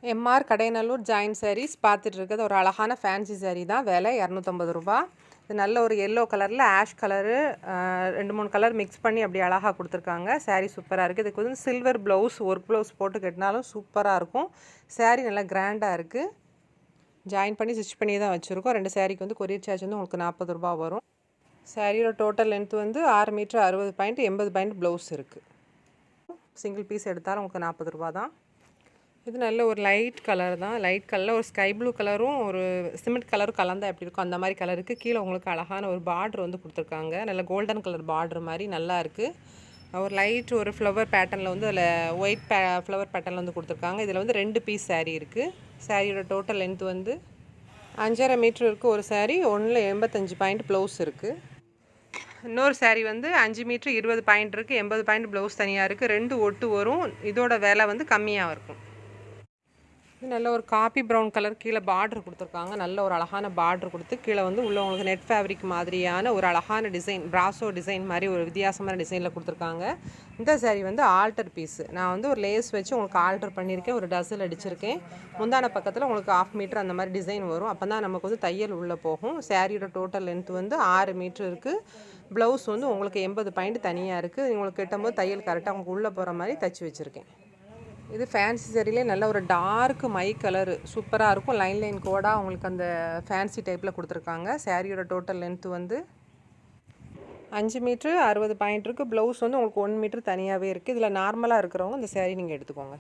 MR Kadainallur join saris பார்த்துட்டு இருக்கிறது ஒரு அழகான ஃபேன்சி சாரீ தான். விலை 250 ரூபா. இது நல்ல ஒரு எல்லோ கலரில் ஆஷ் கலரு 2-3 கலர் மிக்ஸ் பண்ணி அப்படி அழகாக கொடுத்துருக்காங்க. சாரீ சூப்பராக இருக்குது. இதுக்கு வந்து சில்வர் ப்ளவுஸ் ஒர்க் ப்ளவுஸ் போட்டு கட்டினாலும் சூப்பராக இருக்கும். சாரீ நல்லா கிராண்டாக இருக்குது. ஜாயின் பண்ணி ஸ்டிச் பண்ணி தான் வச்சுருக்கோம். 2 சாரீக்கு வந்து கொரியர் சார்ஜ் வந்து உங்களுக்கு 40 ரூபா வரும். சாரியோட டோட்டல் லென்த் வந்து 6 மீட்டர் 60 பாயிண்ட் 80 பாயிண்ட் ப்ளவுஸ் இருக்குது. சிங்கிள் பீஸ் எடுத்தாலும் உங்களுக்கு 40 ரூபா தான். இது நல்ல ஒரு லைட் கலர் தான். லைட் கலரில் ஒரு ஸ்கை ப்ளூ கலரும் ஒரு சிமெண்ட் கலரும் கலந்தால் எப்படி இருக்கும் அந்த மாதிரி கலருக்கு கீழே உங்களுக்கு அழகான ஒரு பார்டர் வந்து கொடுத்துருக்காங்க. நல்ல கோல்டன் கலர் பார்டர் மாதிரி நல்லா இருக்குது. ஒரு லைட் ஒரு ஃப்ளவர் பேட்டர்னில் வந்து அதில் ஒயிட் ஃப்ளவர் பேட்டர்னில் வந்து கொடுத்துருக்காங்க. இதில் வந்து 2 பீஸ் சாரீ இருக்குது. சாரியோட டோட்டல் லென்த் வந்து 5.5 மீட்டர் இருக்குது. ஒரு சாரீ ஒன்றில் 85 பாயிண்ட் ப்ளவுஸ் இருக்குது. இன்னொரு சாரீ வந்து 5 மீட்டர் 20 பாயிண்ட் இருக்குது. 80 பாயிண்ட் ப்ளவுஸ் தனியாக இருக்குது. 2 ஒட்டு வரும். இதோட விலை வந்து கம்மியாக இருக்கும். இது நல்ல ஒரு காப்பி ப்ரௌன் கலர் கீழே பார்டர் கொடுத்துருக்காங்க. நல்ல ஒரு அழகான பார்டர் கொடுத்து கீழே வந்து உள்ள உங்களுக்கு நெட் ஃபேப்ரிக் மாதிரியான ஒரு அழகான டிசைன் பிராசோ டிசைன் மாதிரி ஒரு வித்தியாசமான டிசைனில் கொடுத்துருக்காங்க. இந்த சாரீ வந்து ஆல்டர் பீஸு. நான் வந்து ஒரு லேஸ் வச்சு உங்களுக்கு ஆல்டர் பண்ணியிருக்கேன். ஒரு டசில் அடிச்சிருக்கேன். முந்தான பக்கத்தில் உங்களுக்கு 1/2 மீட்டர் அந்த மாதிரி டிசைன் வரும். அப்போ தான் நமக்கு வந்து தையல் உள்ளே போகும். சாரியோட டோட்டல் லென்த் வந்து 6 மீட்டர் இருக்குது. ப்ளவுஸ் வந்து உங்களுக்கு 80 பாயிண்ட் தனியாக இருக்குது. உங்களுக்கு கட்டும்போது தையல் கரெக்டாக உங்களுக்கு உள்ளே போகிற மாதிரி தைச்சி வச்சுருக்கேன். இது ஃபேன்சி சாரிலே நல்ல ஒரு டார்க் மை கலரு சூப்பராக இருக்கும். லைன் கோடாக உங்களுக்கு அந்த ஃபேன்சி டைப்பில் கொடுத்துருக்காங்க. சாரியோட டோட்டல் லென்த்து வந்து 5 மீட்ரு 60 பாயிண்ட் இருக்குது. ப்ளவுஸ் வந்து உங்களுக்கு 1 மீட்ரு தனியாகவே இருக்குது. இதில் நார்மலாக இருக்கிறவங்க இந்த சாரீ நீங்கள் எடுத்துக்கோங்க.